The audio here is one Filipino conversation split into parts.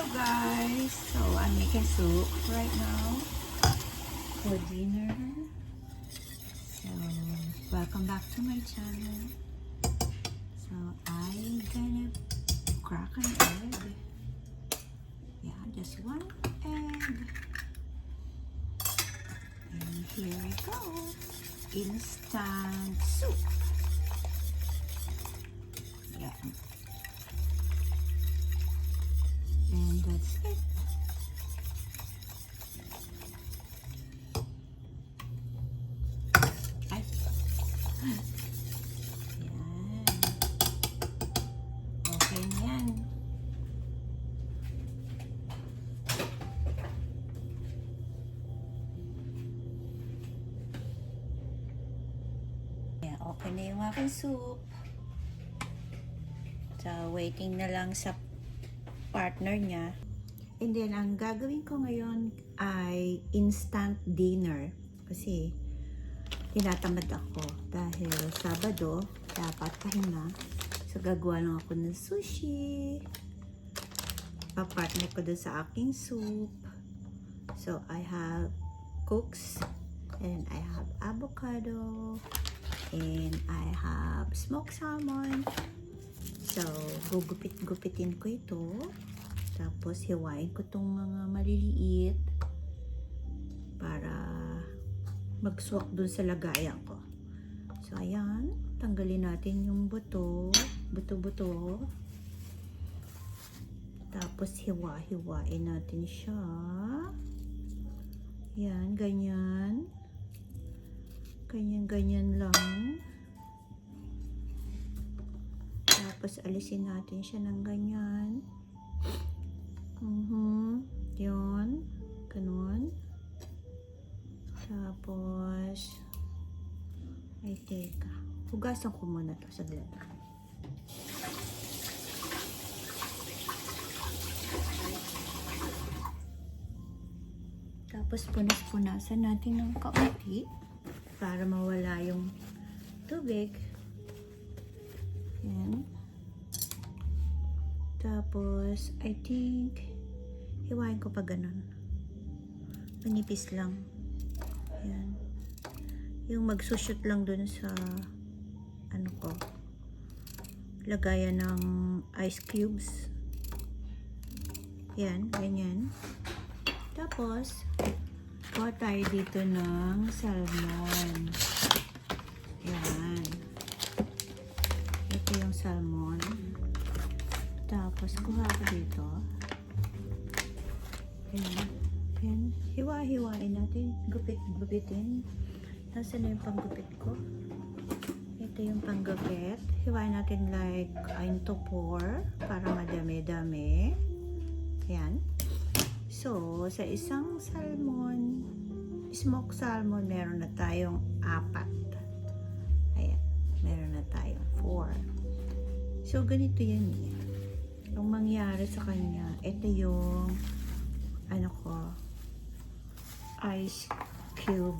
Hello guys! So I'm making soup right now for dinner. So welcome back to my channel. So I'm gonna crack an egg. Yeah, just one egg. And here we go. Instant soup. Yeah. And that's it. Ay. Yan. Okay na yan. Yeah, okay na yung aking soup. So, waiting na lang sa partner niya. And then, ang gagawin ko ngayon ay instant dinner. Kasi, tinatamad ako. Dahil Sabado, dapat pahinga. So, gagawa lang ako ng sushi. Papartner ko doon sa aking soup. So, I have cooks. And I have avocado. And I have smoked salmon. So, gugupit-gupitin ko ito. Tapos, hiwain ko itong mga maliliit para magswak dun sa lagayan ko. So, ayan. Tanggalin natin yung buto. Buto-buto. Tapos, hiwa-hiwain natin siya. Ayan, ganyan. Ganyan-ganyan lang. Tapos, alisin natin siya ng ganyan. Yun. Ganun. Tapos, ay, teka. Hugasan ko muna ito sa blender. Tapos, punas-punasan natin ng kaunti para mawala yung tubig. Yan. Tapos, I think, hiwain ko pa ganun. Manipis lang. Yan. Yung magsushoot lang dun sa, ano ko, lagayan ng ice cubes. Yan, ganyan. Tapos, kuha tayo dito ng salmon. Yan. Ito yung salmon. Tapos, kuha ko dito. Ayan. Ayan. Hiwa-hiwain natin. Gupit-gupitin. Nasaan na yung panggupit ko? Ito yung panggupit. Hiwain natin like into 4 para madami-dami. Ayan. So, sa isang salmon, smoked salmon, meron na tayong 4. Ayan. Meron na tayong 4. So, ganito yan eh. Ang mangyari sa kanya, ito yung ano ko, ice cube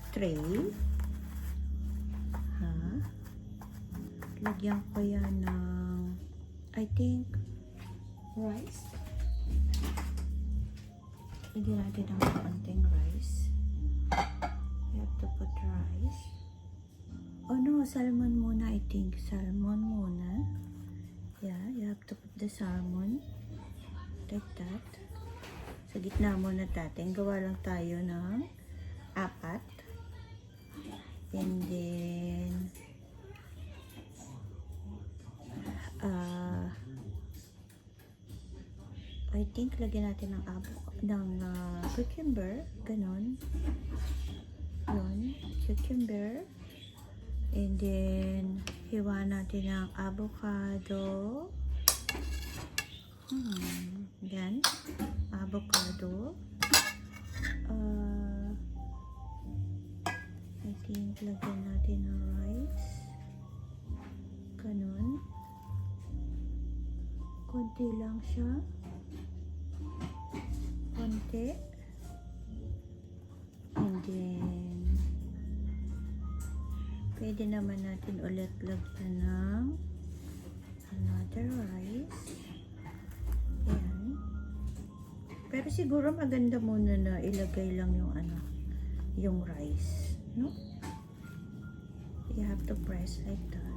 tray. Lagyan ko yan ng, I think, rice. Lagyan natin ng konting rice. You have to put rice. Oh no, salmon muna, I think. Salmon muna. Yeah, you have to put the salmon like that. Sa gitna muna natin. Gawa lang tayo ng 4. And then, I think lagyan natin ng cucumber. Ganon. Yun. Cucumber. And then, hiwa natin ng avocado. Yan. Avocado. I think, lagyan natin ng rice. Ganon. Konti lang siya. Konti. And then, pwede naman natin ulit lagyan ng another rice. Ayan. siguro maganda muna na ilagay lang yung ano, yung rice, no? You have to press like that.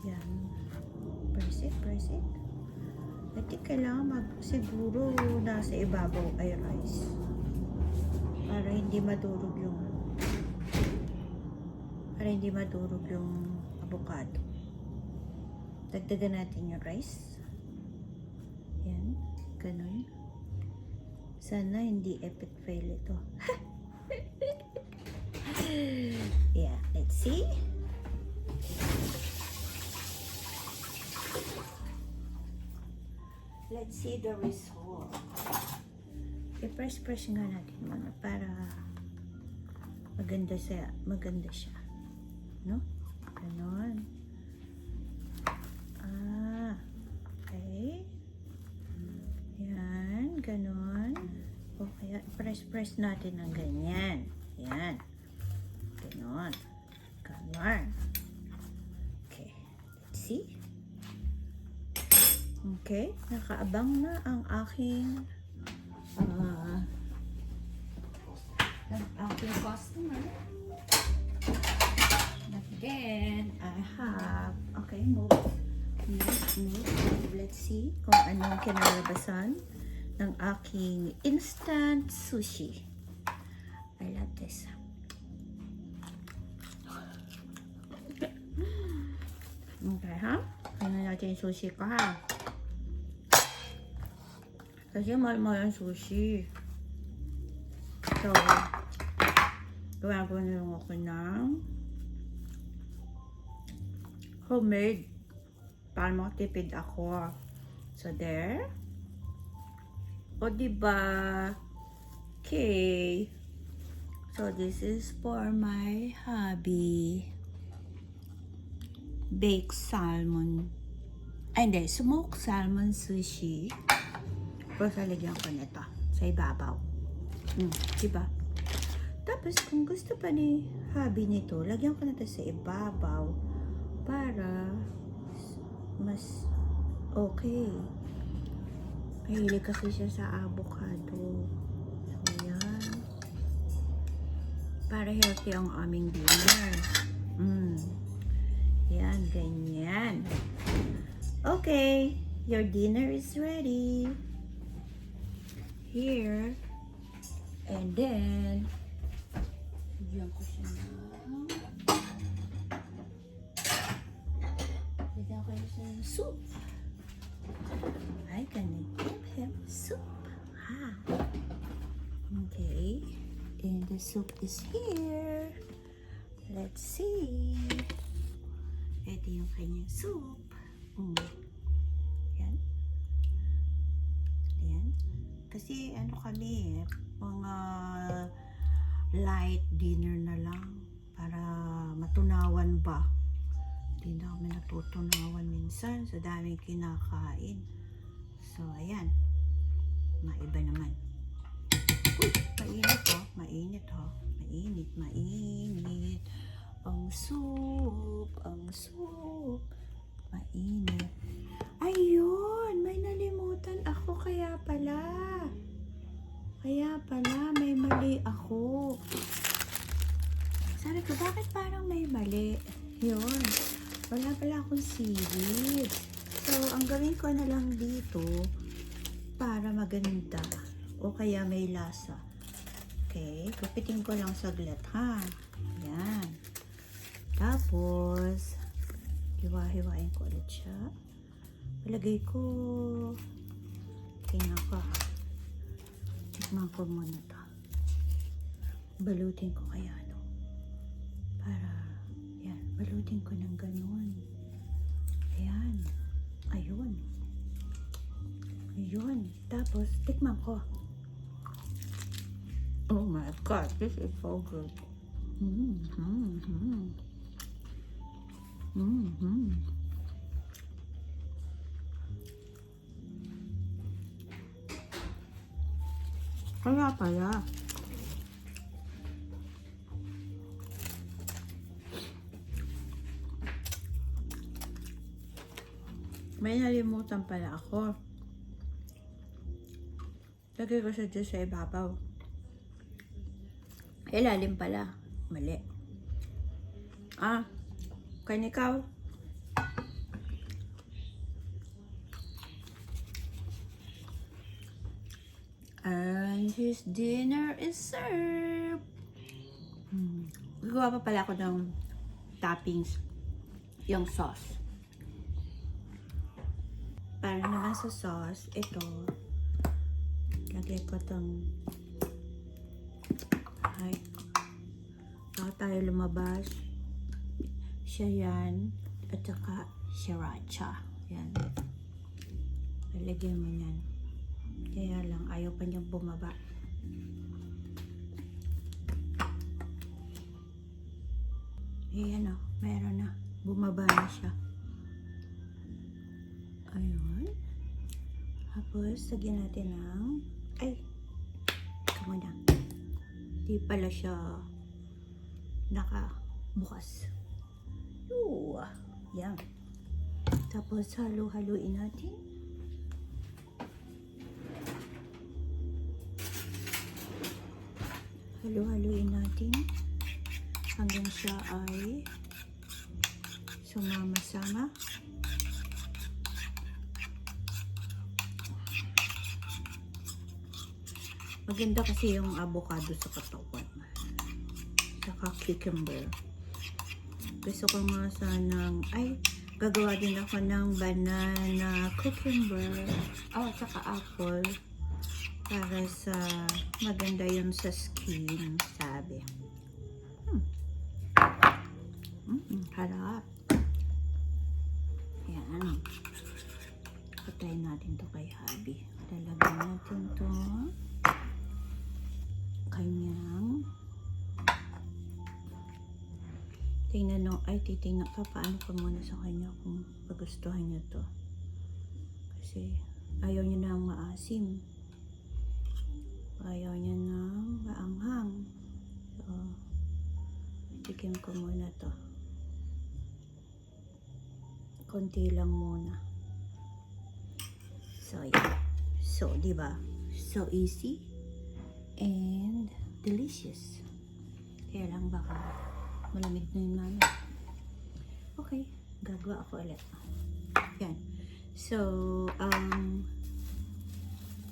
Yan. Press it, press it. At kailangan siguro nasa ibabaw ay rice. Para hindi madurog yung avocado. Dagdagan natin yung rice. Yan, ganun. Sana hindi epic fail ito. Yeah, let's see. Let's see the result. I-press nga natin muna para maganda siya. No? Ganon. Okay. Yan, ganon. O kaya press natin ng ganyan. Yan. Ganon. Ganon. Okay. Let's see. Okay. Nakaabang na ang aking customer. But then, I have, okay, move. Let's see kung anong kinalabasan ng aking instant sushi. I love this. Okay, ha? Tingnan natin yung sushi ko, ha? Kasi mahal yung sushi. So, gawin na lang ako ng homemade para makatipid ako. So, there. O, diba? Okay. So, this is for my hubby. Baked salmon. Ay, hindi. Smoked salmon sushi. Tapos, lalagyan ko nito sa ibabaw. Diba? Tapos, kung gusto pa ni hubby nito, lagyan ko na ito sa ibabaw para mas okay. Mahilig kasi siya sa avocado. So, yan. Para healthy ang aming dinner. Yan, ganyan. Okay, your dinner is ready. Here. And then, bigyan ko siya ng soup. I'm gonna give him soup. Okay. And the soup is here. Let's see. Ito yung kanyang soup. Yan. Yan. Kasi ano kami, mga light dinner na lang para matunawan ba. Hindi na kami natutunawan minsan sa daming kinakain. So, ayan. Maiba naman. Uy, mainit ho. Mainit ho. Mainit. Ang soup. Mainit. Ayun! May nalimutan ako kaya pala. May mali ako. Sabi ko, bakit parang may mali? Yun. Wala pala akong seaweed. So, ang gawin ko na lang dito para maganda o kaya may lasa. Okay. Kupitin ko lang saglit, ha? Yan. Tapos, hiwa-hiwain ko ulit siya. Palagay ko, tingnan ko, ha? Tikman ko muna ito. Balutin ko kaya, no? Para, yan, balutin ko ng ganun. Ayan. Ayun. Tapos, tikman ko. Oh my God, this is so good. Kaya pala. May nalimutan pala ako. Lagay ko siya dyan sa ibabaw. Ilalim pala. Mali. Kain ikaw. And his dinner is served. Gagawa pa pala ako ng toppings. Yung sauce. Para naman sa sauce, ito. Lagay ko itong bago tayo lumabas. Siya yan. At saka sriracha. Yan. Lalagyan mo yan. Kaya lang, ayaw pa niyang bumaba. Ayan o, meron na. Bumaba na siya. Ayun. Tapos, lagyan natin ng... Come on. Di pala siya nakabukas. Yan. Tapos, halo-haluin natin. Halo-haluin natin hanggang siya ay sumama-sama. Maganda kasi yung avocado sa katawan. Saka cucumber. Gusto ko nga sanang, gagawa din ako ng banana cucumber. Saka apple. Para sa maganda yun sa skin, sabi. Harap. Yan. Patayin natin to kay Habi. Talagyan natin to kanyang titingnan ka paano pa muna sa kanya kung pagustuhan niya to. Kasi ayaw niya na maasim. Ayaw niya ng maanghang. So, tikim ko muna to. Konti lang muna. So, yeah. So, diba? So easy and delicious. Kaya lang baka malamig na yung namin. Okay. Gagawa ako ulit. Yan. So,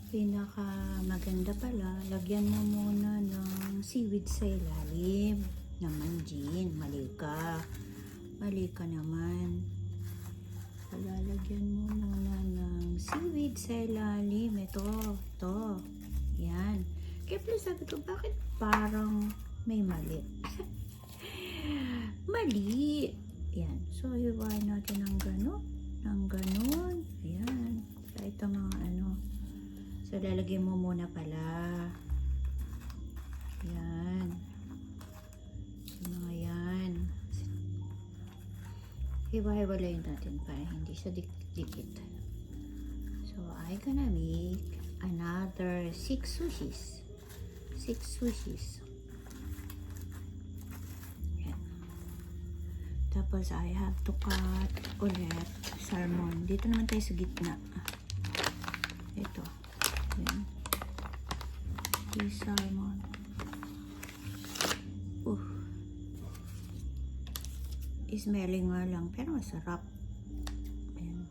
pinaka maganda pala, lagyan mo muna ng seaweed sa ilalim. Naman, Jean. Mali ka. Mali ka naman. Lalagyan mo muna ng seaweed sa ilalim. Ito. Yan. Kaya pala sabi ko, bakit parang may mali? Mali. Yan. So, hiwain natin ng gano'n. Ayan. Kahit ang mga So, lalagyan mo muna pala. Yan. So, mga yan. Hiwa-hiwalayin natin para hindi siya dikit. So, I gonna make another 6 sushis. 6 sushis. Yan. Tapos, I have to cut ulit salmon. Dito naman tayo sa gitna. Ito. Yan. Yung salmon. Smelling nga lang, pero masarap. Ayan.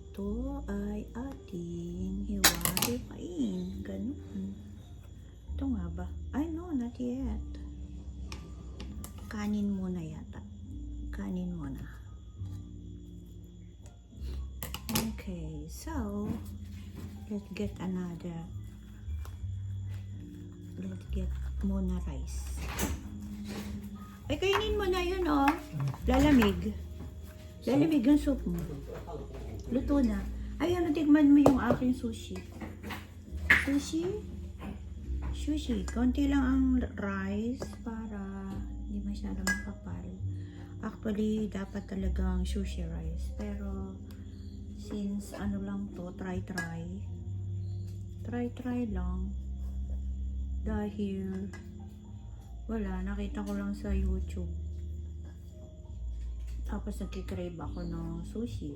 Ito ay ating hiwa-hiwain. Ganun. Ito nga ba? No, not yet. Kanin muna yata. Kanin muna. Okay, so let's get muna rice. Kainin mo na yun, oh. Lalamig yung soup mo. Luto na. Tigman mo yung aking sushi. Sushi. Konti lang ang rice para hindi masyadong makapal. Actually, dapat talagang sushi rice. Pero, since lang to, try lang. Dahil wala, nakita ko lang sa YouTube. Tapos nagkikrave ako ng sushi.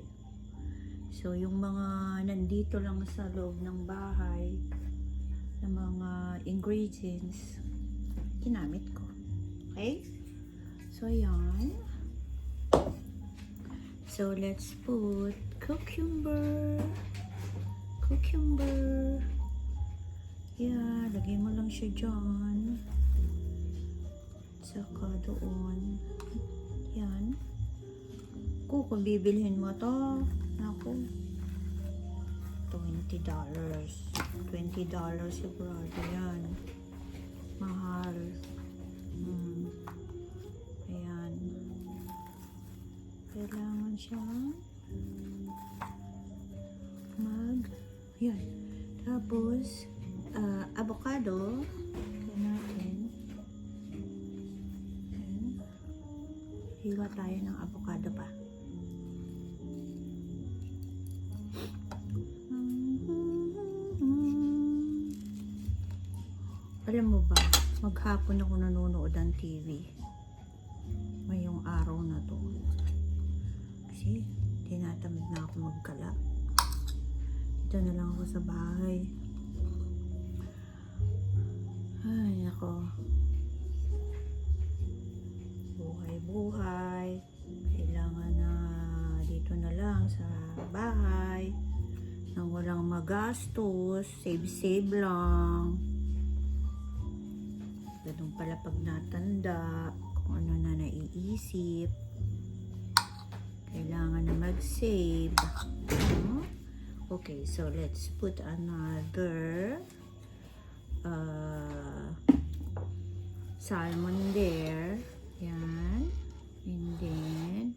So, yung mga nandito lang sa loob ng bahay, na mga ingredients, ginamit ko. Okay? So, yan. So, let's put cucumber. Cucumber. Yeah, lagay mo lang siya dyan. Saka doon. Yan. Kung bibilhin mo to, naku, $20. $20 sigurado yan. Mahal. Ayan. Kailangan siyang yan. Tapos, avocado. Kaya natin. Ayan. Hiwa tayo ng avocado pa. Alam mo ba, maghapon ako nanonood ng TV. Ngayong araw na to. Kasi, tinatamad na ako magkala. Dito na lang ako sa bahay. Ay, ako. Buhay-buhay. Kailangan na dito na lang sa bahay. Nang walang magastos. Save-save lang. Ganun pala pag natanda. Kung ano na naiisip. Kailangan na mag-save. Okay, so let's put another salmon there. Yan. And then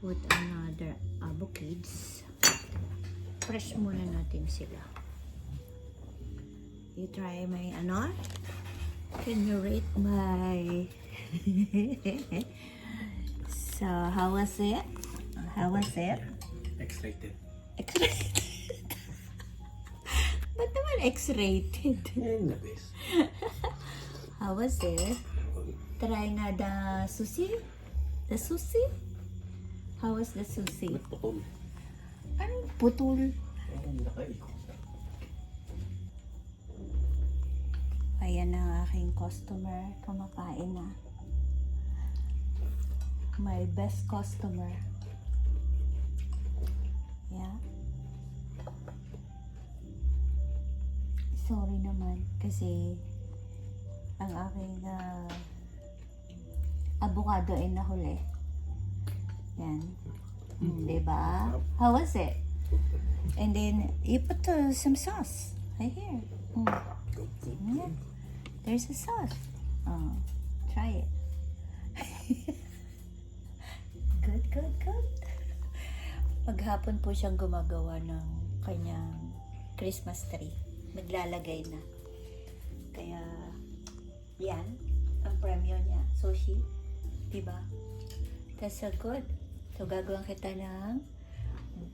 put another avocados. Fresh muna natin sila. You try my ano? Can you rate my so how was it? How was it? X-rated. X-rated. Ba't naman X-rated? And the best. How was it? Try nga the sushi? The sushi? How was the sushi? Putol. Anong putol? Nakaikot. Ayan ang aking customer. Kumakain na. My best customer. Yeah. Sorry naman kasi ang aking avocado ay nahuli. Yan. Diba? How was it? And then you put some sauce right here. Yeah. There's a sauce. Oh, try it. Good, good, good. Maghapon po siyang gumagawa ng kanyang Christmas tree. Naglalagay na. Kaya, yan. Ang premyo niya. Sushi. Diba? That's so good. So, gagawin kita ng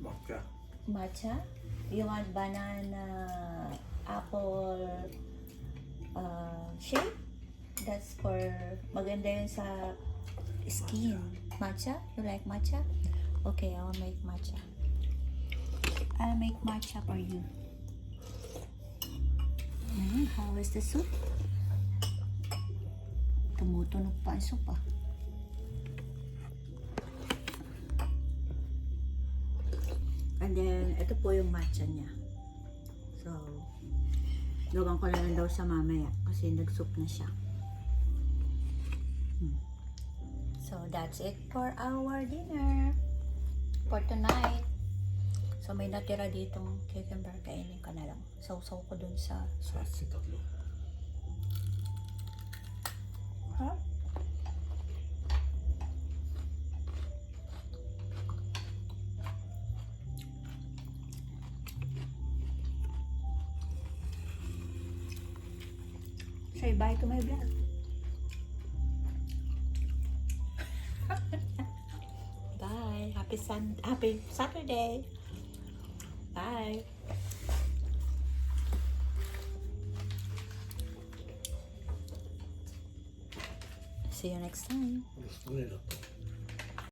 Matcha. matcha. You want banana, apple, shake? That's for, maganda yun sa skin. Matcha? You like matcha? Okay, I'll make matcha. I'll make matcha for you. How is the soup? Tumutunog pa ang soup ah. And then, ito po yung matcha niya. So, gawan ko na lang daw sa mamaya kasi nag-soup na siya. So, that's it for our dinner for tonight. So, may natira ditong cucumber. Kainin ka na lang. Sausaw ko dun sa sauce. Tatlo. Ha? Say bye to my vlog. Bye. Happy Saturday. Bye. See you next time. Gusto nila to.